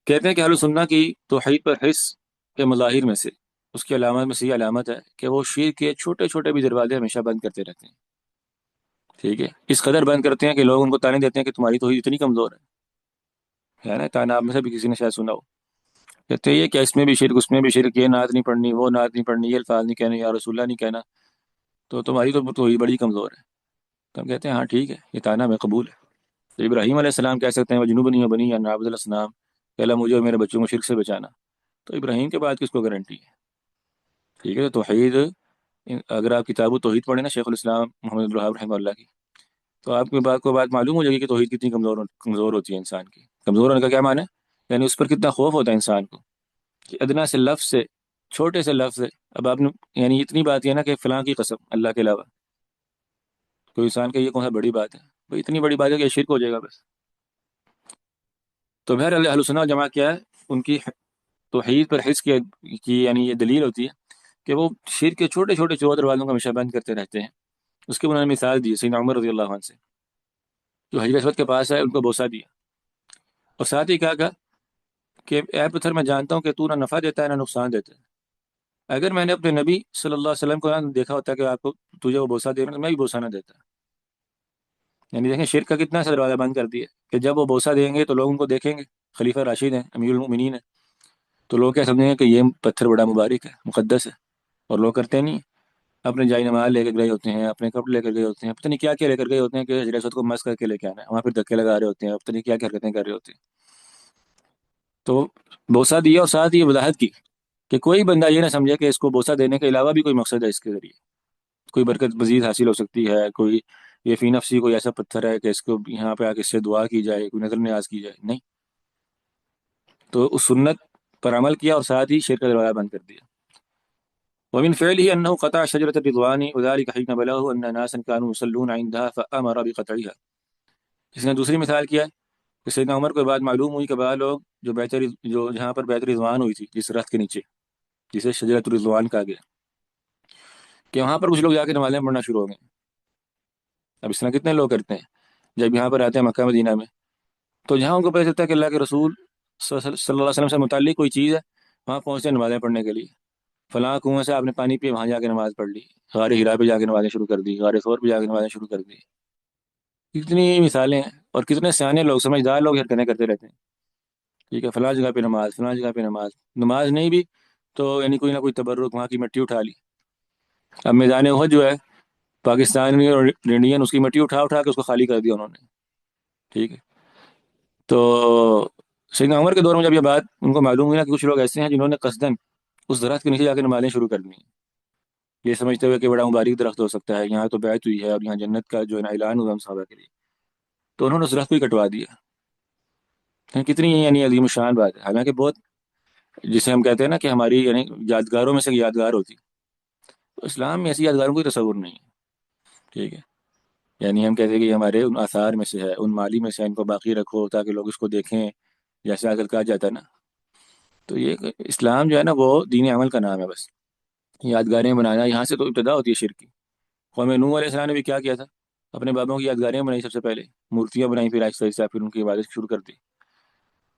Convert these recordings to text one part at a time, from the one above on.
کہتے ہیں کہ اہل سنہ کی توحید پر حرص کے مظاہر میں سے، اس کی علامات میں سے یہ علامت ہے کہ وہ شرک کے چھوٹے چھوٹے بھی دروازے ہمیشہ بند کرتے رہتے ہیں۔ ٹھیک ہے، اس قدر بند کرتے ہیں کہ لوگ ان کو تانے دیتے ہیں کہ تمہاری توحید اتنی کمزور ہے نا، تانا آپ میں سے بھی کسی نے شاید سنا ہو۔ کہتے ہیں یہ کہ اس میں بھی شرک، اس میں بھی شرک، یہ نعت نہیں پڑھنی، وہ نعت نہیں پڑھنی، یہ الفاظ نہیں کہنے، یا رسول اللہ نہیں کہنا، تو تمہاری تو توحید بڑی کمزور ہے۔ تو ہم کہتے ہیں ہاں ٹھیک ہے، یہ تانا ہمیں قبول ہے۔ تو ابراہیم علیہ السلام کہہ سکتے ہیں وہ جنوبنی و بنی یا نعبد الاسنام، کہ اللہ مجھے اور میرے بچوں کو شرک سے بچانا۔ تو ابراہیم کے بعد کس کو گارنٹی ہے؟ ٹھیک ہے، تو توحید، اگر آپ کتاب و توحید پڑھیں نا شیخ الاسلام محمد عبد الوہاب رحمہ اللہ کی، تو آپ کو بات معلوم ہو جائے گی کہ توحید کتنی کمزور ہوتی ہے انسان کی۔ کمزور ہونے کا کیا معنی ہے؟ یعنی اس پر کتنا خوف ہوتا ہے انسان کو، کہ ادنا سے لفظ سے، چھوٹے سے لفظ سے، اب آپ نے، یعنی اتنی بات یہ نا کہ فلاں کی قسم اللہ کے علاوہ، کوئی انسان کا یہ کون سا بڑی بات ہے؟ بھئی اتنی بڑی بات ہے کہ یہ شرک ہو جائے گا بس۔ تو بہر اہل سنہ و جماعت کیا ہے؟ ان کی توحید پر حرص کی یعنی یہ دلیل ہوتی ہے کہ وہ شرک کے چھوٹے چھوٹے چور دروازوں کا ہمیشہ بند کرتے رہتے ہیں۔ اس کے انہوں نے مثال دی سیدنا عمر رضی اللہ عنہ سے، جو حجر اسود کے پاس ہے، ان کو بوسہ دیا، اور ساتھ ہی کہا کہ اے پتھر میں جانتا ہوں کہ تو نہ نفع دیتا ہے نہ نقصان دیتا ہے، اگر میں نے اپنے نبی صلی اللہ علیہ وسلم کو نہ دیکھا ہوتا کہ آپ کو تجھے وہ بوسہ دے رہا تو میں بھی بوسہ نہ دیتا۔ یعنی دیکھیں شرک کا کتنا سا دروازہ بند کر دیا کہ جب وہ بوسہ دیں گے تو لوگ ان کو دیکھیں گے، خلیفہ راشد ہیں، امیر المومنین ہیں، تو لوگ کیا سمجھیں گے کہ یہ پتھر بڑا مبارک ہے، مقدس ہے، اور لوگ کرتے نہیں ہیں۔ اپنے جائی نماز لے کر گئے ہوتے ہیں، اپنے کپڑے لے کر گئے ہوتے ہیں، پتہ نہیں کیا کیا لے کر گئے ہوتے ہیں کہ حجر اسود کو مس کر کے لے کے آنا ہے، وہاں پھر دھکے لگا رہے ہوتے ہیں، پتہ نہیں کیا کیا حرکتیں کر رہے ہوتے ہیں۔ تو بوسہ دیا اور ساتھ یہ وضاحت کی کہ کوئی بندہ یہ نہ سمجھے کہ اس کو بوسہ دینے کے علاوہ بھی کوئی مقصد ہے اس کے ذریعے، کوئی برکت مزید حاصل ہو سکتی ہے، کوئی یہ فی نفسی کوئی ایسا پتھر ہے کہ اس کو یہاں پہ آ کے اس سے دعا کی جائے، کوئی نظر نیاز کی جائے، نہیں۔ تو اس سنت پر عمل کیا اور ساتھ ہی شرک کا دروازہ بند کر دیا۔ ومن فعله انه قطع شجرة الرضوان وذلك حين بلغه ان ناسا كانوا يصلون عندها فامر بقطعها۔ اس نے دوسری مثال کیا ہے کہ سیدنا عمر کو بعد معلوم ہوئی کہ بعض لوگ جو جہاں پر بیعت رضوان ہوئی تھی، جس درخت کے نیچے، جسے شجرۃ الرضوان کہا گیا، کہ وہاں پر کچھ لوگ جا کے نمازیں پڑھنا شروع ہو گئے۔ اب اس طرح کتنے لوگ کرتے ہیں جب یہاں پر آتے ہیں مکہ مدینہ میں، تو جہاں ان کو پتہ چلتا ہے کہ اللہ کے رسول صلی اللہ علیہ وسلم سے متعلق کوئی چیز ہے، وہاں پہنچتے ہیں نمازیں پڑھنے کے لیے۔ فلاں کنویں سے آپ نے پانی پیے، وہاں جا کے نماز پڑھ لی، غار ہرا پہ جا کے نمازیں شروع کر دی، غار ثور پہ جا کے نمازیں شروع کر دی۔ کتنی مثالیں ہیں، اور کتنے سیانے لوگ، سمجھدار لوگ حرکتیں کرتے رہتے ہیں۔ ٹھیک ہے، فلاں جگہ پہ نماز، فلاں جگہ پہ نماز، نماز نہیں بھی تو یعنی کوئی نہ کوئی تبرک، وہاں کی مٹی اٹھا لی۔ اب میدان احد جو ہے، پاکستانی اور انڈین، اس کی مٹی اٹھا اٹھا کے اس کو خالی کر دیا انہوں نے۔ ٹھیک ہے، تو سیدنا عمر کے دور میں جب یہ بات ان کو معلوم ہوئی نا کہ کچھ لوگ ایسے ہیں جنہوں نے قصدن اس درخت کے نیچے جا کے نمازیں شروع کر دی، یہ سمجھتے ہوئے کہ بڑا مبارک درخت ہو سکتا ہے، یہاں تو بیعت ہوئی ہے اور یہاں جنت کا جو ہے نا اعلان ہوا ہم صحابہ کے لیے، تو انہوں نے اس درخت کو ہی کٹوا دیا۔ کتنی یعنی عظیم الشان بات ہے، حالانکہ بہت، جسے ہم کہتے ہیں نا کہ ہماری یعنی یادگاروں میں سے ایک یادگار ہوتی، تو اسلام میں ایسی یادگاروں کوئی تصور نہیں ہے۔ ٹھیک ہے، یعنی ہم کہتے ہیں کہ یہ ہمارے ان آثار میں سے ہے، ان مالی میں سے ہے، ان کو باقی رکھو تاکہ لوگ اس کو دیکھیں، جیسے آج کل کہا جاتا ہے نا۔ تو یہ اسلام جو ہے نا وہ دین عمل کا نام ہے بس۔ یادگاریں بنانا، یہاں سے تو ابتدا ہوتی ہے شرک کی۔ قوم نوح علیہ السلام نے بھی کیا کیا تھا؟ اپنے بابوں کی یادگاریں بنائی سب سے پہلے، مورتیاں بنائی، پھر آہستہ آہستہ پھر ان کی عبادت شروع کر دی۔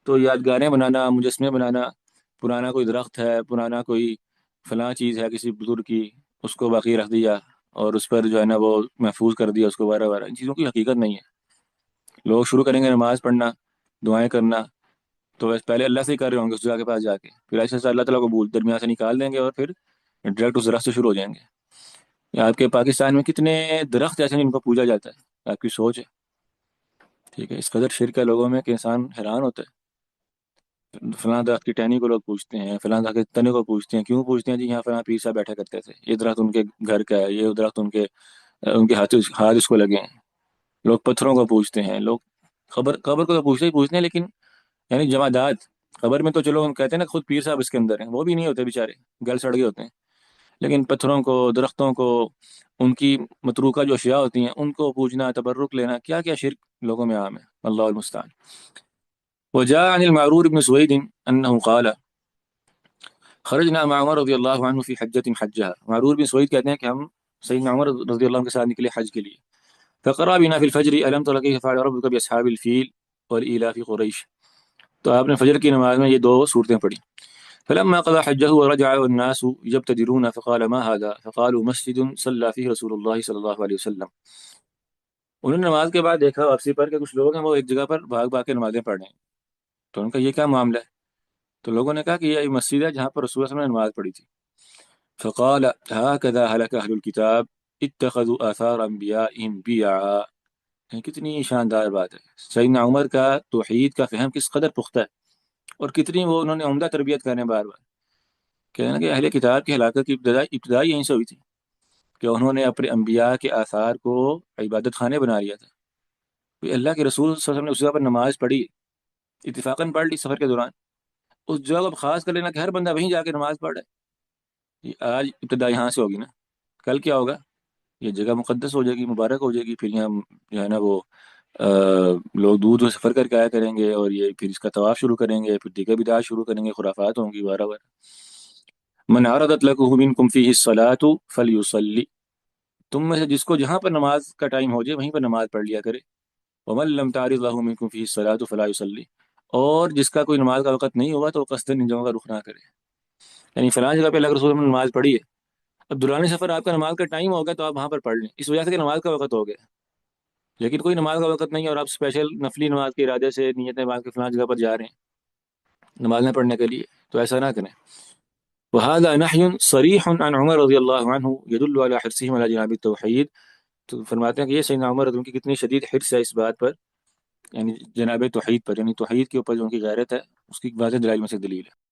تو یادگاریں بنانا، مجسمے بنانا، پرانا کوئی درخت ہے، پرانا کوئی فلاں چیز ہے کسی بزرگ کی، اس کو باقی رکھ دیا اور اس پر جو ہے نا وہ محفوظ کر دیا اس کو، وغیرہ وغیرہ، ان چیزوں کی حقیقت نہیں ہے۔ لوگ شروع کریں گے نماز پڑھنا، دعائیں کرنا، تو بس پہلے اللہ سے ہی کر رہے ہوں گے اس جگہ کے پاس جا کے، پھر ایسے ایسے اللہ تعالیٰ کو درمیان سے نکال دیں گے اور پھر ڈائریکٹ اس درخت سے شروع ہو جائیں گے۔ آپ کے پاکستان میں کتنے درخت ایسے ہیں جن کو پوجا جاتا ہے، آپ کی سوچ ہے۔ ٹھیک ہے، اس قدر شرک ہے لوگوں میں کہ انسان حیران ہوتا ہے۔ فلاں درخت کی ٹہنی کو لوگ پوچھتے ہیں، فلاں درخت کے تنے کو پوچھتے ہیں، کیوں پوچھتے ہیں؟ جی یہاں فلاں پیر صاحب بیٹھا کرتے تھے، یہ درخت ان کے گھر کا ہے، یہ درخت ان کے ہاتھ اس کو لگے ہیں۔ لوگ پتھروں کو پوچھتے ہیں، لوگ قبر کو تو پوچھتے ہی پوچھتے ہیں، لیکن یعنی جمادات، قبر میں تو چلو ہم کہتے ہیں نا خود پیر صاحب اس کے اندر ہیں، وہ بھی نہیں ہوتے بیچارے، گل سڑ گئے ہوتے ہیں، لیکن پتھروں کو، درختوں کو، ان کی متروکہ جو اشیاء ہوتی ہیں ان کو پوجنا، تبرک لینا، کیا کیا شرک لوگوں میں عام ہے، اللہ المستعان۔ وجاء عن المعرور بن سويد انه قال خرجنا مع عمر رضی اللہ عنہ فی حجۃ حجها۔ معرور بن سوید کہتے ہیں کہ ہم سیدنا عمر رضی اللہ عنہ کے ساتھ نکلے حج کے لیے، فقرأ بنا فی الفجر الم تر کیف فعل ربک باصحاب الفیل والإلاف قریش۔ تو آپ نے فجر کی نماز میں یہ دو صورتیں پڑھی. فلما قضى حجه ورجع والناس يبتدرون فقال ما هذا فقالوا مسجد صلى فيه رسول الله صلی اللہ علیہ وسلم. انہوں نے نماز کے بعد دیکھا واپسی پر کہ کچھ لوگ ہیں وہ ایک جگہ پر بھاگ بھاگ کے نمازیں پڑھ رہے ہیں. تو ان کا یہ کیا معاملہ ہے؟ تو لوگوں نے کہا کہ یہ مسجد ہے جہاں پر رسول اللہ صلی اللہ علیہ وسلم نے نماز پڑھی تھی. فقال هكذا هلك اهل الكتاب اتخذوا آثار انبیائهم بیعا. کتنی شاندار بات ہے. سیدنا عمر کا توحید کا فہم کس قدر پختہ ہے اور کتنی وہ انہوں نے عمدہ تربیت کرنے بار بار. کہنا کہ اہل کتاب کی ہلاکت کی ابتدائی یہیں سے ہوئی تھی کہ انہوں نے اپنے انبیاء کے آثار کو عبادت خانے بنا لیا تھا. کوئی اللہ کے رسول صلی اللہ علیہ وسلم نے اس جگہ پر نماز پڑھی، اتفاقاً پڑھ لی سفر کے دوران، اس جگہ کو اب خاص کر لینا کہ ہر بندہ وہیں جا کے نماز پڑھ رہا ہے. یہ آج ابتدا یہاں سے ہوگی نا، کل کیا ہوگا؟ یہ جگہ مقدس ہو جائے گی، مبارک ہو جائے گی. پھر یہاں جو ہے نا وہ لوگ دور سے سفر کر کے آیا کریں گے اور یہ پھر اس کا طواف شروع کریں گے، پھر دیگر بدعات شروع کریں گے، خرافات ہوں گی وغیرہ وغیرہ. من عرضت لكم منكم فيه الصلاة فليصلي. تم میں سے جس کو جہاں پر نماز کا ٹائم ہو جائے وہیں پر نماز پڑھ لیا کرے. ومن لم تعرض له منكم فيه الصلاة فلا يصلي. اور جس کا کوئی نماز کا وقت نہیں ہوگا تو وہ قصداً ان جگہوں کا رخ نہ کرے. یعنی فلاں جگہ پہ اللہ کے رسول نے نماز پڑھی ہے، اب دوران سفر آپ کا نماز کا ٹائم ہوگا تو آپ وہاں پر پڑھ لیں، اس وجہ سے کہ نماز کا وقت ہو گیا. لیکن کوئی نماز کا وقت نہیں ہے اور آپ اسپیشل نفلی نماز کے ارادے سے نیت باندھ کے فلاں جگہ پر جا رہے ہیں نماز نہ پڑھنے کے لیے، تو ایسا نہ کریں. وهذا نحي صریح عن عمر رضی اللہ عنہ يدل على حرصهم على جناب التوحید. تو فرماتے ہیں کہ یہ سیدنا عمر رضی اللہ عنہ کی کتنی شدید حرص ہے اس بات پر، یعنی جناب توحید پر، یعنی توحید کے اوپر جو ان کی غیرت ہے اس کی واضح دلائل میں سے دلیل ہے.